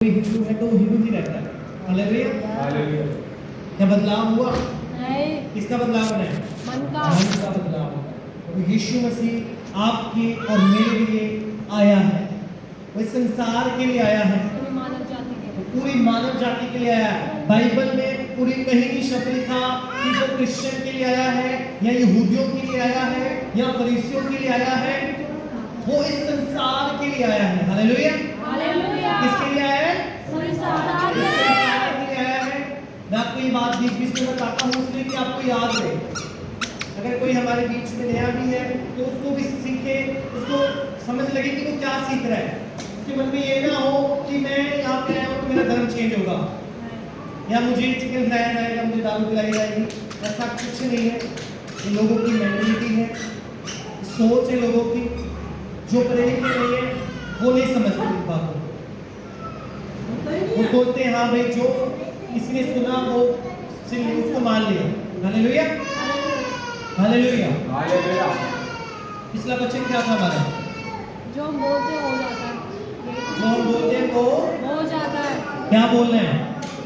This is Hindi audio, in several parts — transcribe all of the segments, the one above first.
हिंदू है तो वो हिंदू ही रहता है। हालेलुया। क्या बदलाव हुआ? नहीं। किसका बदलाव होना है? मन का। मन का बदलाव। तो यीशु मसीह आपके और मेरे लिए आया है, वो इस संसार के लिए आया है, पूरी मानव जाति के लिए। पूरी मानव जाति के लिए आया है। बाइबल में पूरी कहीं नहीं शब्द लिखा कि वो क्रिश्चियन के लिए आया है या यहूदियों के लिए आया है या फरीसियों के लिए आया है। वो इस संसार के लिए आया है। हालेलुया। हालेलुया। किसके लिए आया है? संसार के इस लिए। संसार के लिए आया है। मैं आपको ये बात बीच-बीच में बताता हूँ इसलिए कि आपको याद रहे। अगर कोई हमारे बीच में नया भी है तो उसको भी सीखे, उसको समझ लगे कि वो क्या सीख रहा है। उसके मन में ये ना हो कि मैं यहाँ पे आया हूँ तो मेरा धर्म चेंज होगा या मुझे चिकन खिलाया जाएगा, मुझे दारू पिलाई जाएगी। ऐसा कुछ नहीं है। ये लोगों की मेंटालिटी है, सोच है लोगों की। जो प्रेरित नहीं है वो नहीं समझते इन बातों को। वो सोचते हैं हाँ भाई जो किसी ने सुना वो उसको मान लिया। हालेलुया। हालेलुया। हालेलुया। पिछला क्वेश्चन क्या था हमारा? जो हम बोलते हो जाता है। जो हम बोलते हैं वो हो जाता है। क्या बोलना है?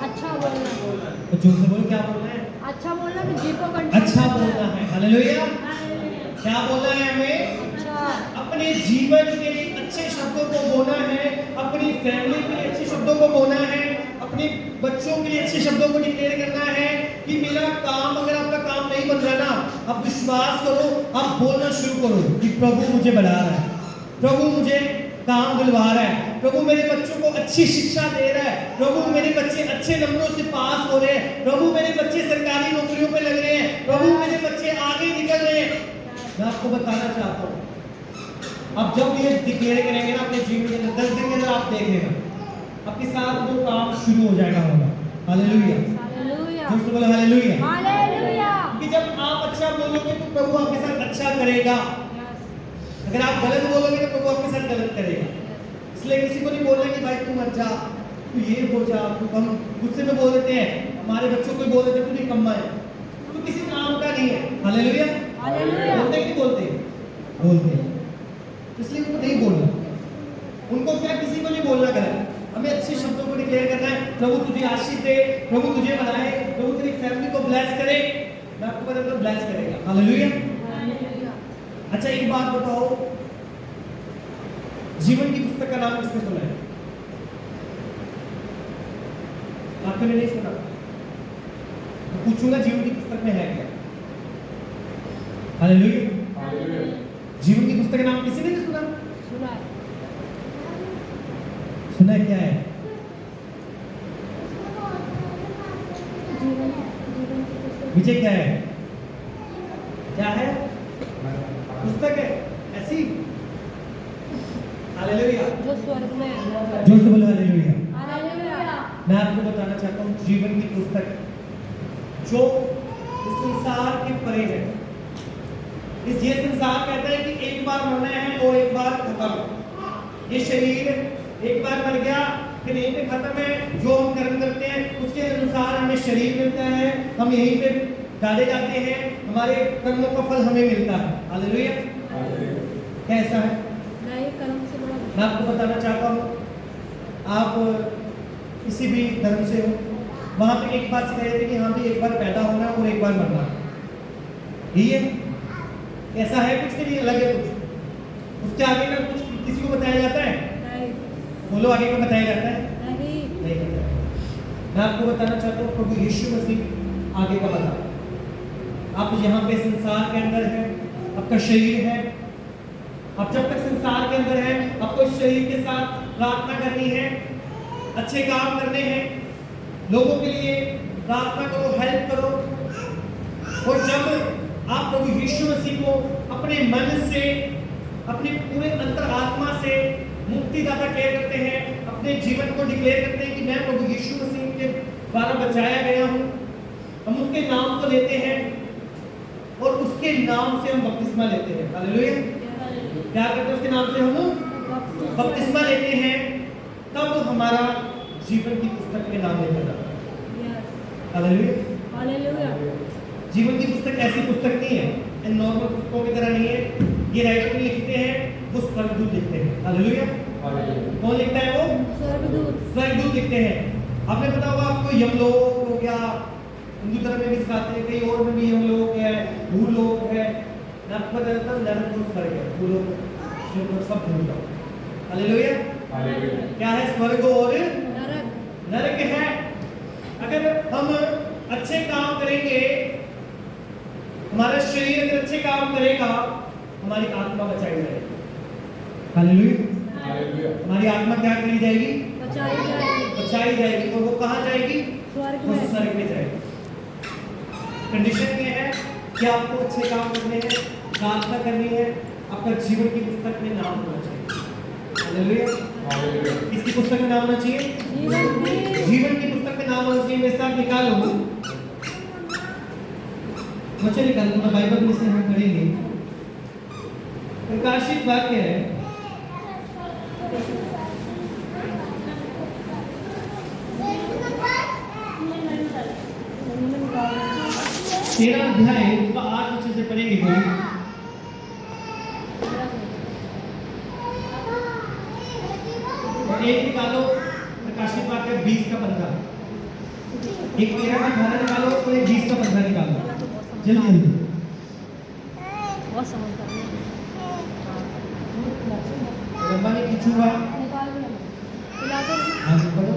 अच्छा बोलना। तो जोर से बोलो, क्या बोलना है? अच्छा बोलना भी जीभ को कंट्रोल अच्छा करना बोलना है। हालेलुया। हालेलुया। क्या बोलना है हमें? अच्छा। अपने जीवन के लिए अच्छे शब्दों को बोलना है, अपनी फैमिली के लिए अच्छे शब्दों को बोलना है, अपने बच्चों के लिए अच्छे शब्दों को डिक्लेयर करना है कि मेरा काम, अगर आपका काम नहीं बन रहा ना, आप विश्वास करो, आप बोलना शुरू करो कि प्रभु मुझे बढ़ा रहा है, प्रभु मुझे काम दिलवा रहा है, प्रभु मेरे बच्चों को अच्छी शिक्षा दे रहा है, प्रभु मेरे बच्चे अच्छे नंबरों से पास हो रहे हैं, प्रभु मेरे बच्चे सरकारी नौकरियों पे लग रहे हैं, प्रभु मेरे बच्चे आगे निकल रहे हैं। मैं आपको बताना चाहता हूँ, अब जब ये डिक्लेयर करेंगे ना अपने जीवन के अंदर, 10 दिन के अंदर आप देख लेना आपके साथ वो काम शुरू हो जाएगा होगा। हालेलुया। हालेलुया। जोर से बोलो हालेलुया। हालेलुया। कि जब आप अच्छा बोलोगे तो प्रभु आपके साथ अच्छा करेगा। अगर आप गलत बोलोगे तो प्रभु आपके साथ गलत करेगा। इसलिए किसी को नहीं बोलना कि भाई तू मर जा, तू ये हो जा। हम गुस्से में बोल देते हैं, हमारे बच्चों को बोल देते हैं तू निकम्मा है, तू किसी काम का नहीं है। हालेलुया। हालेलुया। बोलते हैं कि बोलते हैं? बोलते हैं। इसलिए उनको नहीं बोलना, उनको क्या किसी को नहीं बोलना गलत। हमें अच्छे शब्दों को डिक्लेयर करना है, प्रभु तुझे आशीष दे, प्रभु तुझे बनाए, प्रभु तेरी फैमिली को ब्लेस करे। मैं आपको बता दूं ब्लेस करेगा। हालेलुया। अच्छा एक बात बताओ, जीवन की पुस्तक का नाम किसने सुना है? आपने नहीं सुना? मैं पूछूंगा जीवन की पुस्तक में है क्या? हालेलुया। जीवन की पुस्तक का नाम किसी ने नहीं सुना? सुना है। सुना है, क्या है? जीवन की पुस्तक। विजय क्या है? क्या है? पुस्तक है ऐसी। हालेलुया। जो स्वर्ग में है। जोर से बोलो हालेलुया। हालेलुया। मैं आपको बताना चाहता हूँ जीवन की पुस्तक जो इस संसार के परे है। इस ये संसार कहता है कि एक बार मरना है और एक बार खत्म। ये शरीर एक बार मर गया फिर यहीं पे खत्म है। जो हम कर्म करते हैं उसके अनुसार हमें शरीर मिलता है, हम यहीं पे डाले जाते हैं, हमारे कर्मों का फल हमें मिलता है। हालेलुया। कैसा है? नहीं कर्म से बड़ा। मैं आपको बताना चाहता हूँ, आप किसी भी धर्म से हो, वहाँ पे एक बात सिखाई जाती है कि हाँ भी एक बार पैदा होना और एक बार मरना। यही है? ऐसा है कुछ के लिए अलग है कुछ? उसके आगे का कुछ किसी को बताया जाता है? नहीं। बोलो आगे का बताया जाता है? नहीं। नहीं बताया। मैं आपको बताना चाहता हूँ प्रभु यीशु मसीह आगे का बता। आप यहाँ पे संसार के अंदर है, आपका शरीर है, आप जब तक संसार के अंदर है आपको इस शरीर के साथ प्रार्थना करनी है, अच्छे काम करने हैं, लोगों के लिए प्रार्थना करो, हेल्प करो। और जब आप प्रभु यीशु मसीह को अपने मन से, अपने पूरे अंतरात्मा से मुक्तिदाता कह करते हैं, अपने जीवन को डिक्लेयर करते हैं कि मैं प्रभु यीशु मसीह के द्वारा बचाया गया हूँ, हम उसके नाम को लेते हैं और उसके नाम से हम बपतिस्मा लेते हैं। हालेलुया। क्या करते हैं? उसके नाम से हम बपतिस्मा लेते हैं, तब हमारा जीवन की पुस्तक में नाम लिखा जाता है। हालेलुया। हालेलुया। जीवन की पुस्तक ऐसी पुस्तक नहीं है, इन नॉर्मल पुस्तकों की तरह नहीं है। ये राइटर लिखते हैं, वो स्वर्गदूत लिखते हैं। हालेलुया। कौन लिखता है? वो स्वर्गदूत। स्वर्गदूत लिखते हैं। आपने पता होगा आपको यमलोक हो गया, हिंदू धर्म में भी सिखाते हैं, कई और में भी यमलोक है, भूलोक है, नरक में रहता नरक और स्वर्ग है, भूलोक शिवलोक सब भूल जाओ। हालेलुया। क्या है स्वर्ग और नरक। नरक है। अगर हम अच्छे काम करेंगे, हमारा शरीर अगर अच्छे काम करेगा, हमारी आत्मा बचाई जाएगी। हालेलुया। हमारी आत्मा क्या करी जाएगी? बचाई जाएगी। बचाई जाएगी। और वो कहाँ जाएगी? स्वर्ग वो में। स्वर्ग में जाएगी। कंडीशन ये है कि आपको अच्छे काम करने हैं, प्रार्थना करनी है, आपका जीवन की पुस्तक में नाम होना चाहिए। हालेलुया। किसकी पुस्तक में नाम होना चाहिए? जीवन की। जीवन की पुस्तक में नाम होना चाहिए। मेरे साथ निकालो, बच्चे निकालो, मैं बाइबल में से हम पढ़ेंगे। प्रकाशित वाक्य है 13 अध्याय उसका 8 अच्छे से पढ़ेंगे कोई। और एक निकालो प्रकाशित वाक्य 20 का 15, एक 13 का 18 निकालो और एक 20 का 15 निकालो जल्दी जल्दी। बहुत समझदार है। लंबा नहीं खींचूंगा। निकाल दो। खिला दो। हाँ जी पढ़ो।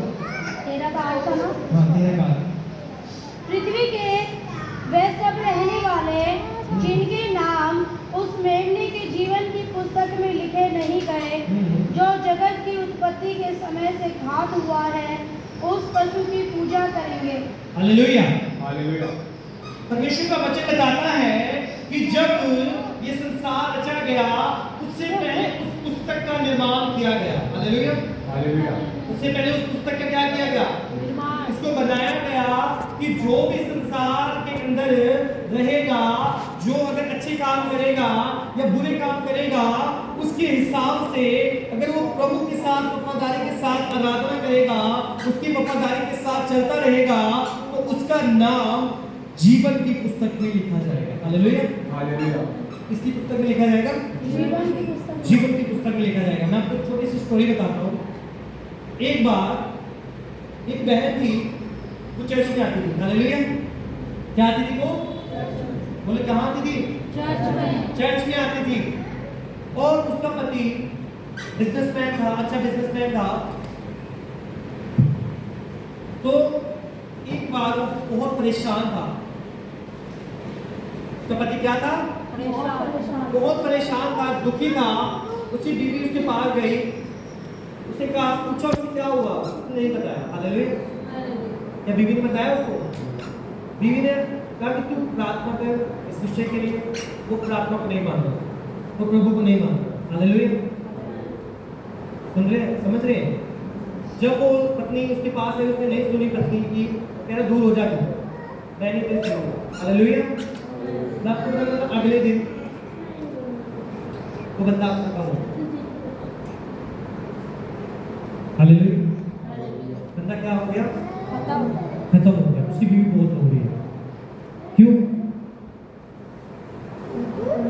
13 का 8 था ना? हाँ 13 का। पृथ्वी के वे सब रहने वाले जिनके नाम उस मेमने के जीवन की पुस्तक में लिखे नहीं गए, जो जगत की उत्पत्ति के समय से घात हुआ है, उस पशु की पूजा करेंगे। हालेलुया। हालेलुया। परमेश्वर का वचन बताता है कि जब ये संसार रचा गया, उससे पहले उस पुस्तक का निर्माण किया गया। हालेलुया। हालेलुया। उससे पहले उस पुस्तक का क्या किया गया? निर्माण। इसको बनाया गया कि जो भी संसार के अंदर रहेगा, जो अगर अच्छे काम करेगा या बुरे काम करेगा, उसके हिसाब से अगर वो प्रभु के साथ वफादारी के साथ आराधना करेगा, उसकी वफादारी के साथ चलता रहेगा, तो उसका नाम जीवन की पुस्तक में लिखा जाएगा। हालेलुया। हालेलुया। किसकी पुस्तक में लिखा जाएगा? जीवन की पुस्तक। जीवन की पुस्तक में लिखा जाएगा। मैं आपको छोटी सी स्टोरी बताता हूँ। एक बार एक बहन थी, वो चर्च में आती थी। हालेलुया। क्या आती थी वो? बोले कहाँ आती थी? चर्च में। चर्च में आती थी। और उसका पति बिजनेसमैन था, अच्छा बिजनेसमैन था। तो एक बार वो बहुत परेशान था। उसका पति क्या था? परेशान। बहुत परेशान था, दुखी था। उसकी बीवी उसके पास गई, उसने कहा, पूछा उसको क्या हुआ? उसने नहीं बताया। हालेलुया। क्या बीवी ने बताया उसको? बीवी ने कहा कि तू प्रार्थना कर इस विषय के लिए। वो प्रार्थना को नहीं मानता, वो प्रभु को नहीं मानता। हालेलुया। सुन रहे हैं, समझ रहे हैं? जब वो पत्नी उसके पास है, उसने नहीं सुनी पत्नी की, कह रहा दूर हो जा तू, मैं नहीं तेरे सुनूंगा। हालेलुया। मैं आपको बताऊंगा, अगले दिन वो बंदा आपका कम हो। हालेलुया। बंदा क्या हो गया? खत्म हो गया। उसकी बीवी बहुत हो रही है। क्यों?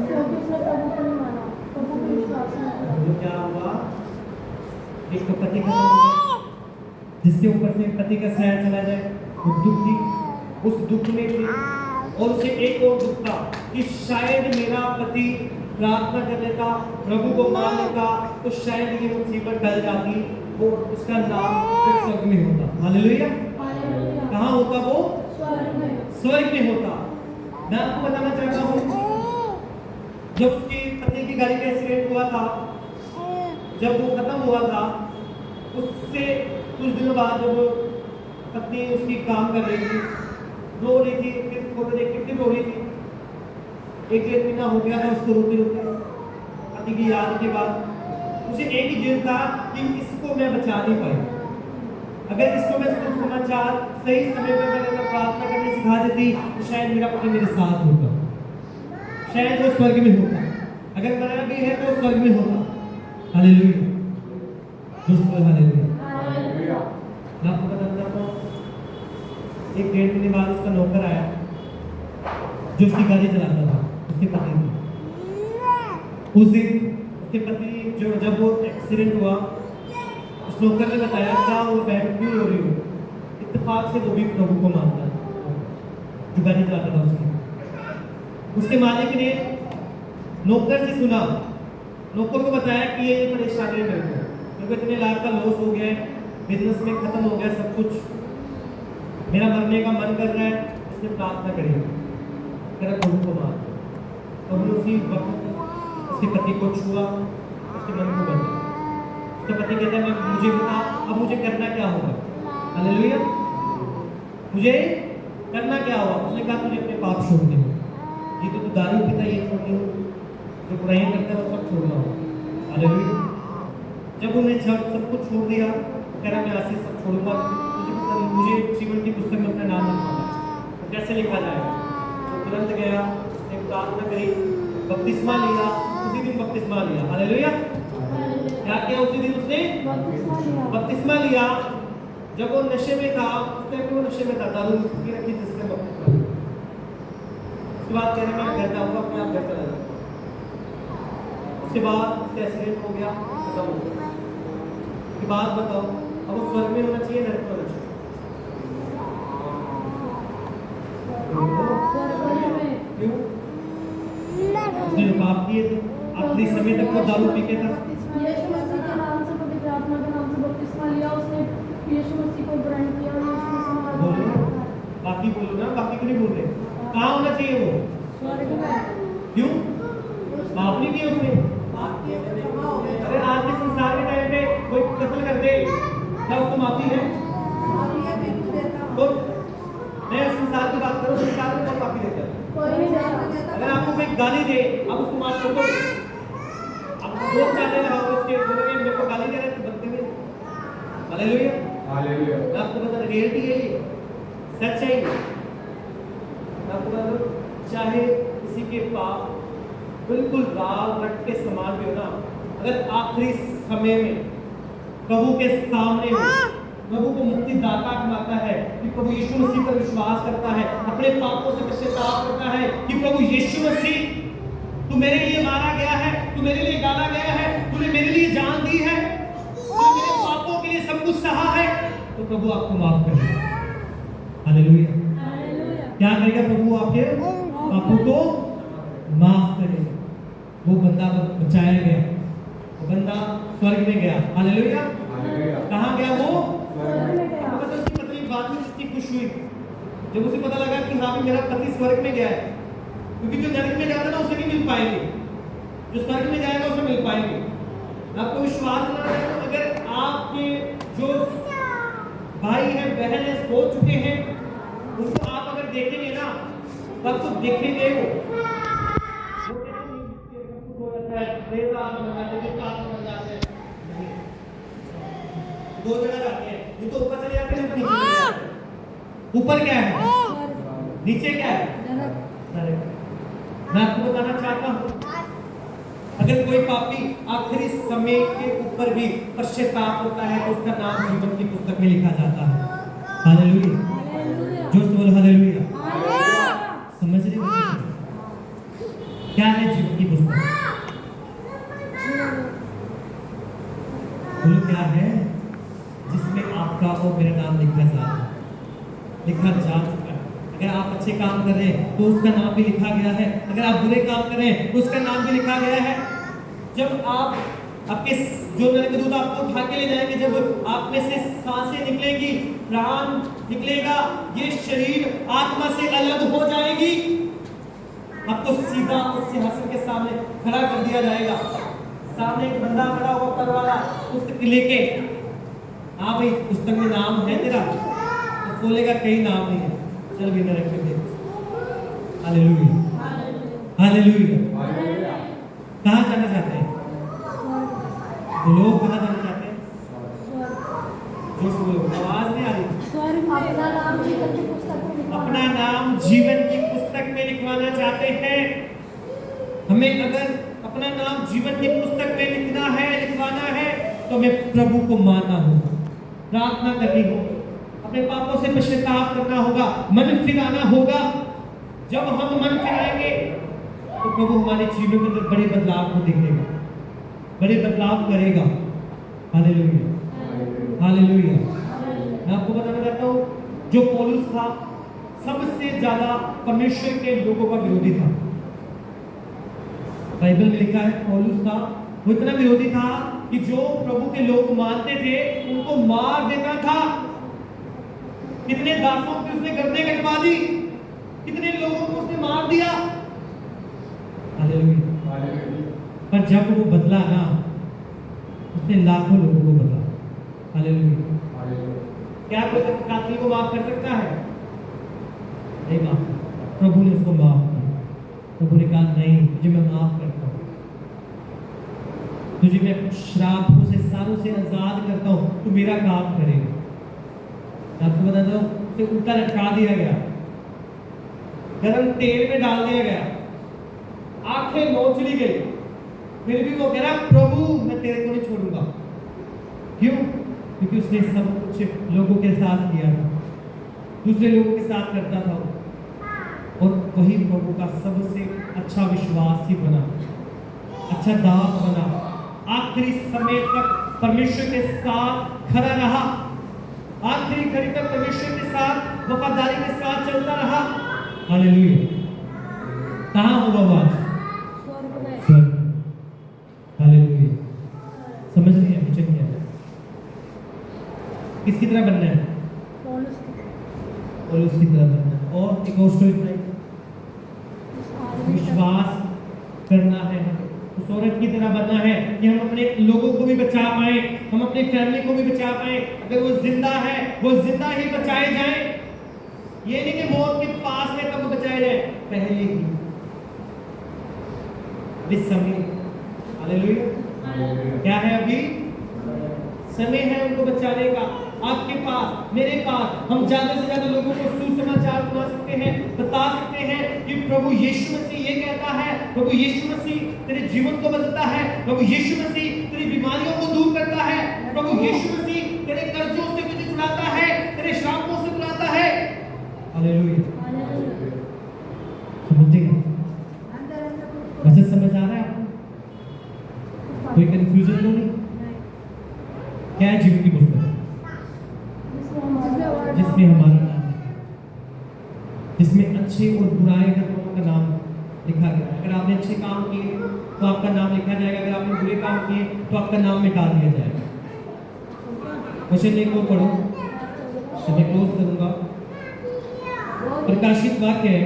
क्योंकि उसने प्रभु को नहीं माना, प्रभु को विश्वास नहीं किया। तो क्या हुआ? एक तो पति खत्म हो गया, जिसके ऊपर से पति का साया चला जाए, वो दुख थी, उस दुख में थी। और उसे एक और दुख था कि शायद मेरा पति प्रार्थना कर लेता, प्रभु को मान लेता, तो शायद ये मुसीबत टल जाती, वो उसका नाम फिर स्वर्ग में होता। हालेलुया। हालेलुया। कहाँ होता वो? स्वर्ग में। स्वर्ग में होता। मैं आपको बताना चाहता हूँ, जब उसकी पत्नी की गाड़ी का एक्सीडेंट हुआ था, जब वो खत्म हुआ था, उससे कुछ दिनों बाद जब पत्नी उसकी काम कर रही थी, रो रही थी, फिर फोटो देख के फिर रो रही थी। एक डेढ़ महीना हो गया था उसको रोते रोते, पति की याद के बाद। उसे एक ही जिद था कि इसको मैं बचा नहीं पाई। अगर इसको मैं समाचार सही समय पे मैंने प्रार्थना करने सिखा देती, तो शायद मेरा पति मेरे साथ होता, शायद वो स्वर्ग में होता। अगर मरा भी है तो स्वर्ग में होता। हालेलुया। दोस्तों हालेलुया। हालेलुया। मैं आपको बताना चाहता हूँ, एक डेढ़ महीने बाद उसका नौकर आया, जो उसकी गाड़ी चलाता था, उसके पति की। उस दिन उसके पति जो जब वो एक्सीडेंट हुआ, उस नौकर ने बताया क्या वो बहन क्यों रो रही हो? इत्तेफाक से वो भी प्रभु को मानता है, जो गाड़ी चलाता था उसके मालिक ने नौकर से सुना, नौकर को बताया कि ये परेशानी है मेरे को इतने लाख का लॉस हो गया है, बिजनेस में खत्म हो गया सब कुछ, मेरा मरने का मन कर रहा है। इसने प्रार्थना करी, तेरा प्रभु को मार। प्रभु ने उसी वक्त उसके पति को छुआ, उसके मन को बदला। उसका पति कहता है मुझे बता अब मुझे करना क्या होगा? हालेलुया, मुझे करना क्या होगा? उसने कहा तुझे अपने पाप छोड़ने हो, ये तो तू दारू पीता ये छोड़नी हो, जो बुराइयां करता है वो सब छोड़ना हो। हालेलुया। जब उन्हें सब कुछ छोड़ दिया, कह रहा मैं आज से सब छोड़ूंगा, मुझे जीवन की पुस्तक में अपना नाम लिखवाना है। तो कैसे लिखा जाएगा? तो तुरंत गया, एक प्रार्थना करी, बपतिस्मा लिया, उसी दिन बपतिस्मा लिया। हालेलुया। क्या किया उसी दिन उसने? बपतिस्मा लिया। जब वो नशे में था, उस टाइम वो नशे में था, दारू पी रखी जिसने बपतिस्मा लिया। उसके बाद कह रहे मैं घर जाऊंगा, अपने आप घर चला जाऊंगा। उसके बाद उसका एक्सीडेंट हो गया, खत्म हो गया। उसके बाद बताओ अब वो स्वर्ग में होना चाहिए, नरक में होना चाहिए? क्यों? उसने जो पाप किए थे, आखिरी समय तक वो दारू पी के था। यीशु मसीह के नाम से, पवित्र आत्मा के नाम से बपतिस्मा लिया उसने, यीशु मसीह को ग्रहण किया और यीशु मसीह बोलो, बाकी बोलो ना, बाकी क्यों नहीं बोल रहे? कहाँ होना चाहिए वो? स्वर्ग में। क्यों? पाप नहीं किया उसने। अरे आज के संसार के टाइम पे कोई कत्ल कर दे, क्या उसको माफी है? तो मैं संसार की बात करूं, संसार में कौन माफी देता है? कोई नहीं देता। अगर आपको कोई गाली दे, आप उसको माफ कर दो। आप दो चाहते लगाओ उसके, बोलोगे मेरे को गाली दे रहा है तो बनते हुए। हालेलुया। हालेलुया। मैं आपको बता रहा, रियलिटी है ये, सच है ये। मैं आपको बता रहा हूं, चाहे किसी के पाप बिल्कुल राग रट के समान भी हो ना, अगर आखिरी समय में प्रभु के सामने हो, प्रभु को मुक्तिदाता कहलाता है कि प्रभु यीशु मसीह पर विश्वास करता है, अपने पापों से पश्चाताप करता है कि प्रभु यीशु मसीह तू मेरे लिए मारा गया है, तू मेरे लिए गाला गया है, तूने मेरे लिए जान दी है, तूने मेरे पापों के लिए सब कुछ सहा है, तो प्रभु आपको माफ करेगा। हालेलुया। क्या करेगा प्रभु? आपके पापों को माफ करेगा। वो बंदा बचाया गया, वो बंदा स्वर्ग में गया। हालेलुया। हालेलुया। कहाँ गया वो? स्वर्ग में गया। तो उसकी पत्नी बाद में कितनी खुश हुई जब उसे पता लगा कि हाँ भी मेरा पति स्वर्ग में गया है, क्योंकि जो नरक में जाता है ना उसे नहीं मिल पाएंगे, जो स्वर्ग में जाएगा उसे मिल पाएंगे। आपको विश्वास ना है तो अगर आपके जो भाई है बहन है सो चुके हैं, उनको आप अगर देखेंगे ना तब तो देखेंगे वो दो जगह जाते हैं, ये तो ऊपर चले जाते हैं, नीचे चले जाते हैं। ऊपर क्या है? नीचे क्या है? नरक। मैं आपको बताना चाहता हूँ, अगर कोई पापी आखिरी समय के ऊपर भी पश्चाताप होता है तो उसका नाम जीवन की पुस्तक में लिखा जाता है। हालेलुया। जोर से बोलो हालेलुया। समझ रहे हो क्या है जीवन की पुस्तक? बोलो क्या है? जिसमें आपका और मेरा नाम लिखा जा चुका है। अगर आप अच्छे काम कर रहे हैं तो उसका नाम भी लिखा गया है, अगर आप बुरे काम कर रहे हैं तो उसका नाम भी लिखा गया है। जब आप आपके जो नरकदूत आपको उठा के ले जाएंगे, जब आप में से सांसें निकलेंगी, प्राण निकलेगा, ये शरीर आत्मा से अलग हो जाएगी, आपको सीधा उस सिंहासन के सामने खड़ा कर दिया जाएगा। सामने एक बंदा खड़ा होगा ऊपर वाला पुस्तक लेके, हाँ भाई पुस्तक में नाम है तेरा, तो बोलेगा कहीं नाम नहीं है, चल भी नरक में दे। हालेलुया। हालेलुया। कहाँ जाना चाहते हैं? तो लोग कहाँ जाना चाहते हैं? जो बोलो, आवाज नहीं आ रही। अपना नाम जीवन की पुस्तक में लिखवाना। अपना नाम जीवन की पुस्तक में लिखवाना चाहते हैं। हमें अगर अपना नाम जीवन की पुस्तक में लिखवाना है तो हमें प्रभु को मानना होगा, प्रार्थना करनी होगी, अपने पापों से पश्चाताप करना होगा, मन फिराना होगा। जब हम मन फिराएंगे तो प्रभु हमारे जीवन के अंदर बड़े बदलाव को देखेगा, बड़े बदलाव करेगा। हालेलुया। हालेलुया। मैं आपको बताना चाहता हूँ, जो पौलुस था सबसे ज्यादा परमेश्वर के लोगों का विरोधी था। बाइबल में लिखा है पौलुस था, वो इतना विरोधी था कि जो प्रभु के लोग मानते थे उनको मार देता था। कितने दासों की उसने गर्दनें कटवा दी, कितने लोगों को उसने मार दिया। हालेलुया। हालेलुया। पर जब वो बदला ना, उसने लाखों लोगों को बदला। हालेलुया। हालेलुया। क्या कोई कातिल को माफ कर सकता है? नहीं माफ। प्रभु ने उसको माफ किया। प्रभु ने कहा नहीं, तुझे मैं माफ करता हूँ, तुझे मैं श्रापों से सारों से आजाद करता हूँ, तू मेरा काम करेगा। मैं आपको बताता हूँ, उसे उल्टा लटका दिया गया, गरम तेल में डाल दिया गया, आंखें नोच ली गई, फिर भी वो कह रहा प्रभु मैं तेरे को नहीं छोड़ूंगा। क्यों? क्योंकि उसने सब कुछ लोगों के साथ किया था, दूसरे लोगों के साथ करता था और वही प्रभु का सबसे अच्छा विश्वासी बना, अच्छा दास बना, आखिरी समय तक परमेश्वर के साथ खड़ा रहा, आखिरी घड़ी तक परमेश्वर के साथ वफादारी के साथ चलता रहा। हालेलुया। कहाँ होगा वो आज? स्वर्ग। हालेलुया। समझ नहीं है, मुझे नहीं आया। किसकी तरह बनना है? पौलुस की तरह बनना है। और एक और स्टोरी सुनाई, विश्वास करना है, उस औरत की तरह बनना है कि हम अपने लोगों को भी बचा पाए, हम अपनी फैमिली को भी बचा पाए। अगर वो जिंदा है, वो जिंदा ही बचाए जाए। ये नहीं कि मौत के पास में तब बचाए जाए, पहले ही इस समय। हालेलुया। क्या है? अभी समय है उनको बचाने का। आपके पास, मेरे पास, हम ज्यादा से ज्यादा लोगों को सुसमाचार सुना सकते हैं, बता सकते हैं कि प्रभु यीशु मसीह ये कहता है, प्रभु यीशु मसीह तेरे जीवन को बदलता है, प्रभु यीशु मसीह तेरी बीमारियों को दूर करता है, प्रभु यीशु मसीह तेरे कर्जों से तुझे छुड़ाता है, तेरे श्रापों से छुड़ाता है। हालेलुया। समझिए? वैसे समझ आ रहा है आपको? कोई कंफ्यूजन तो नहीं? क्या है जीवन की पुस्तक? जिसमें हमारा नाम है, जिसमें अच्छे और बुराई का दोनों का नाम लिखा गया है। अगर आपने अच्छे काम किए तो आपका नाम लिखा जाएगा, अगर आपने बुरे काम किए तो आपका नाम मिटा दिया जाएगा। क्वेश्चन एक और पढ़ो, तो मैं क्लोज करूंगा। प्रकाशित वाक्य है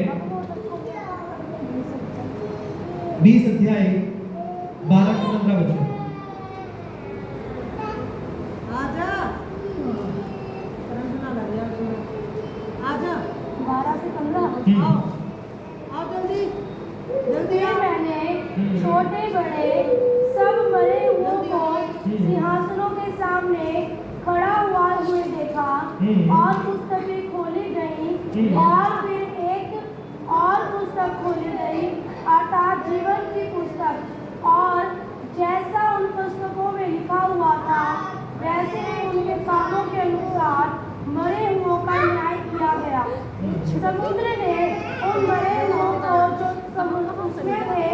20 अध्याय 12-15 वचन। छोटे बड़े सब मरे हुओं को सिंहासनों के सामने खड़ा हुआ हुए देखा और पुस्तकें खोली गई और फिर एक और पुस्तक खोली गई अर्थात जीवन की पुस्तक, और जैसा उन पुस्तकों में लिखा हुआ था वैसे ही उनके कामों के अनुसार मरे हुओं का न्याय किया गया। समुद्र ने उन मरे हुओं को जो समुद्र उसमें थे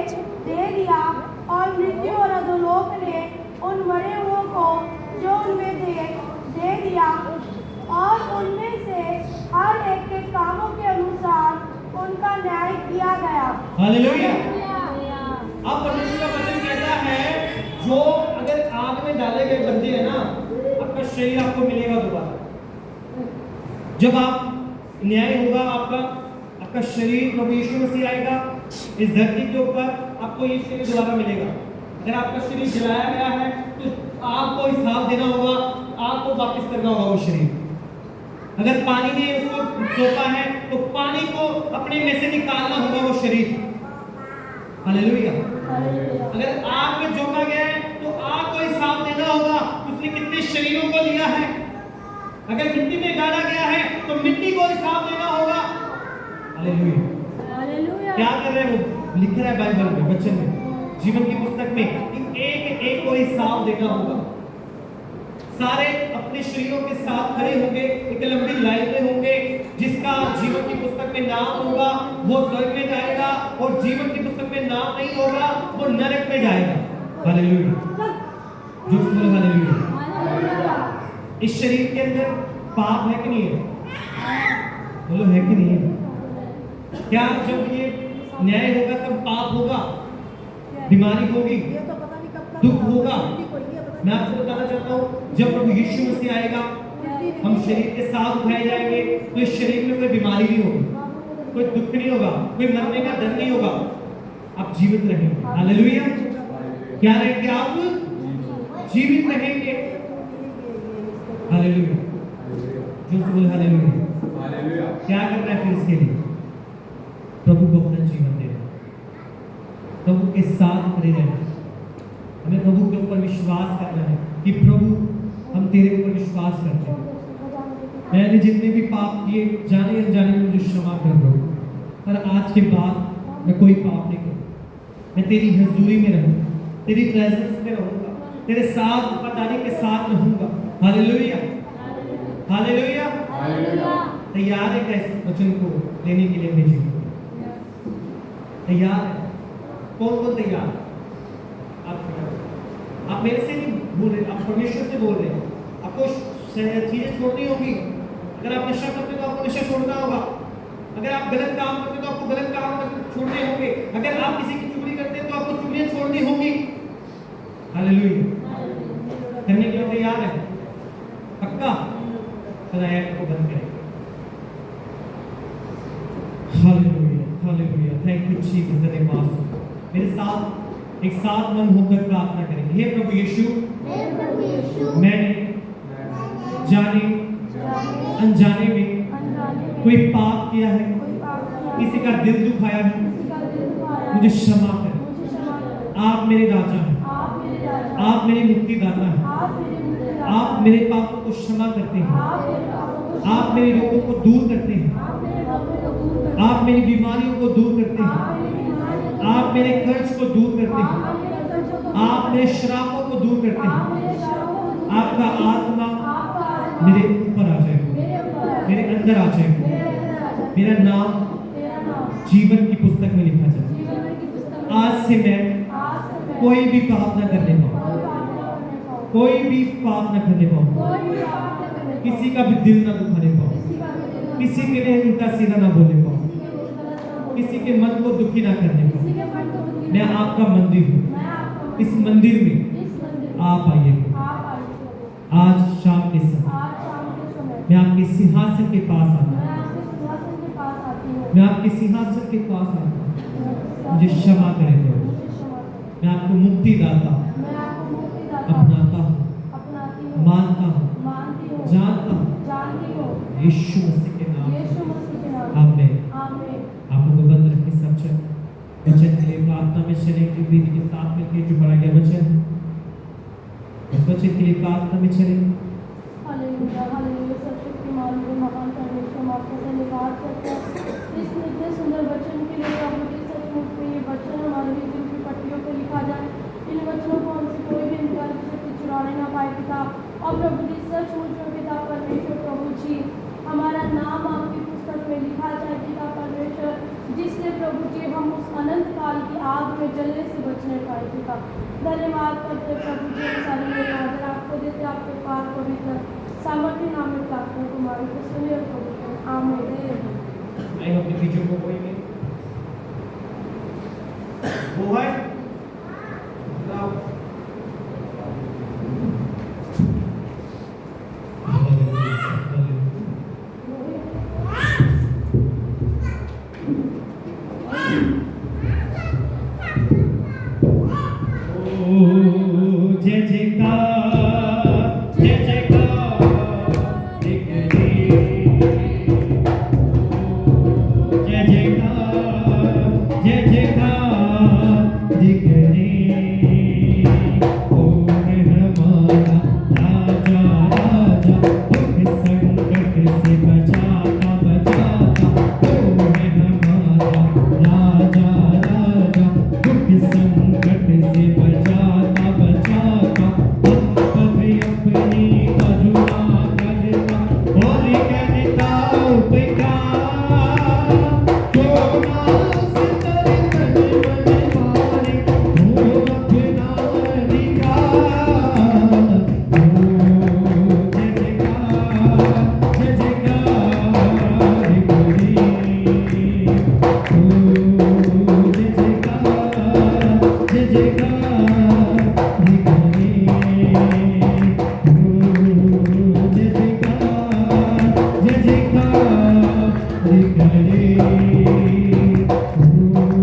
दे दिया और मृत्यु और अधोलोक ने उन मरे हुओं को जो उनमें दे दिया और उनमें से हर एक के कामों के अनुसार उनका न्याय किया गया। हालेलुया। अब परमेश्वर का वचन कहता है जो अगर आग में डाले गए बंदे हैं ना, आपका शरीर आपको मिलेगा दोबारा। जब आप न्याय होगा आपका शरीर, प्रभु यीशु मसीह आएगा इस धरती के ऊपर, आपको ये शरीर दोबारा मिलेगा। अगर आपका शरीर जलाया गया है तो आपको हिसाब देना होगा, आपको वापस करना होगा वो शरीर। अगर पानी ने उसको सौंपा है तो पानी को अपने में से निकालना होगा वो शरीर। हालेलुया। अगर आग में झोंका गया है तो आग को हिसाब देना होगा, उसने कितने शरीरों को लिया है। अगर मिट्टी में गाड़ा गया है तो मिट्टी को हिसाब देना होगा। हालेलुया। क्या कर रहे हैं वो? लिख रहा है बाइबल में, वचन में, जीवन की पुस्तक में कि एक एक को हिसाब देना होगा। सारे अपने शरीरों के साथ खड़े होंगे, एक लंबी लाइन में होंगे। जिसका जीवन की पुस्तक में नाम होगा वो स्वर्ग में जाएगा और जीवन की पुस्तक में नाम नहीं होगा वो नरक में जाएगा। हालेलुया। जो बोलो हालेलुया। इस अंदर पाप है कि नहीं है? बोलो है कि नहीं है? क्या जब ये न्याय होगा तब पाप होगा, बीमारी होगी, दुख होगा? मैं आपको बताना चाहता हूँ, जब प्रभु यीशु मसीह आएगा, हम शरीर के साथ उठाए जाएंगे, तो इस शरीर में कोई बीमारी नहीं होगी, कोई दुख नहीं होगा, कोई मरने का डर नहीं होगा। आप जीवित रहेंगे। हालेलुया। क्या रहेंगे आप? जीवित रहेंगे। हालेलुया। जो बोल हालेलुया। हालेलुया। क्या करना है फिर इसके लिए? प्रभु को अपना जीवन देना, प्रभु के साथ खड़े रहना। हमें प्रभु के ऊपर विश्वास करना है कि प्रभु हम तेरे ऊपर विश्वास करते हैं। मैंने जितने भी पाप किए जाने अनजाने में मुझे क्षमा कर दो, पर आज के बाद मैं कोई पाप नहीं करूँ। मैं तेरी हजूरी में रहूँगा, तेरी प्रेजेंस में रहूँगा, तेरे साथ वफादारी के साथ रहूँगा। हालेलुया। हालेलुया। हालेलुया। तैयार है क्या इस वचन को लेने के लिए? अपने जीवन तैयार है? कौन कौन तैयार? आप मेरे से नहीं बोल रहे, आप परमेश्वर से बोल रहे हैं। आपको चीजें छोड़नी होगी। अगर आप नशा करते तो आपको नशा छोड़ना होगा। अगर आप गलत काम करते तो आपको गलत काम छोड़ने होंगे। अगर आप किसी की चुगली करते तो आपको चुगलियां छोड़नी होंगी। हालेलुया। करने के लिए तैयार है? पक्का? खुदाया को बंद करें। Hallelujah. Hallelujah. Thank you Jesus the name of. मेरे साथ एक साथ मन होकर प्रार्थना करेंगे। हे प्रभु यीशु, मैंने जाने अनजाने में कोई पाप किया है, किसी का दिल दुखाया है, मुझे क्षमा कर। आप मेरे राजा हैं, आप मेरे मुक्तिदाता हैं, आप मेरे पापों को क्षमा करते हैं, आप मेरे रोगों को दूर करते हैं, आप मेरी बीमारियों को दूर करते हैं, आप मेरे कर्ज को दूर करते हैं, आप मेरे श्रापों को दूर करते हैं। आपका आत्मा मेरे ऊपर आ जाए, मेरे अंदर आ जाए, मेरा नाम जीवन की पुस्तक में लिखा जाए। आज से मैं कोई भी पाप न करने पाऊँ, कोई भी पाप न करने पाऊँ, किसी का भी दिल न दुखाने पाऊँ, किसी के लिए उल्टा सीधा न बोलने पाऊँ, किसी के मन को दुखी ना करने पाऊँ। मैं आपका मंदिर हूँ, इस मंदिर में आप आइए। आज शाम के समय मैं आपके सिंहासन के पास आता हूँ, मैं आपके सिंहासन के पास आता हूँ। मुझे क्षमा करें प्रभु। मैं आपको मुक्तिदाता अपनाता हूँ, मानता हूँ, जानता हूँ। यीशु मसीह के नाम में आमीन। आप लोग बंद रखें सब वचन के लिए प्रार्थना में चलेंगे। विधि के साथ मिलकर जो पढ़ा गया वचन है, उस वचन के लिए प्रार्थना में चलेंगे। हालेलुया। हालेलुया। सर्वशक्तिमान महान परमेश्वर, हम आपका धन्यवाद करते हैं इस इतने सुंदर वचन के लिए। प्रभु जी सचमुच में ये वचन हमारे लिए दिल की पट्टियों पर लिखा जाए। इन वचनों को हमसे कोई भी इंकार की शक्ति चुराने ना पाए पिता। और प्रभु जी सचमुच में पिता परमेश्वर, प्रभु जी हमारा नाम आपकी पुस्तक में लिखा जाए पिता परमेश्वर, जिससे प्रभु जी हम उस अनंत काल की आग में जलने से बचने पाए पिता। धन्यवाद करते प्रभु जी। सारे लोग आदर आपको देते, आपके पार पवित्र सामर्थ्य नाम में प्रार्थना तुम्हारे को सुने और पवित्र आमीन। मैं अपने पीछे को कोई नहीं वो है जय जयकार, जय जयकार दिख रही, जय जयकार, जय जयकार दिख रही। कौन हमारा राजा, राजा दुख संकट से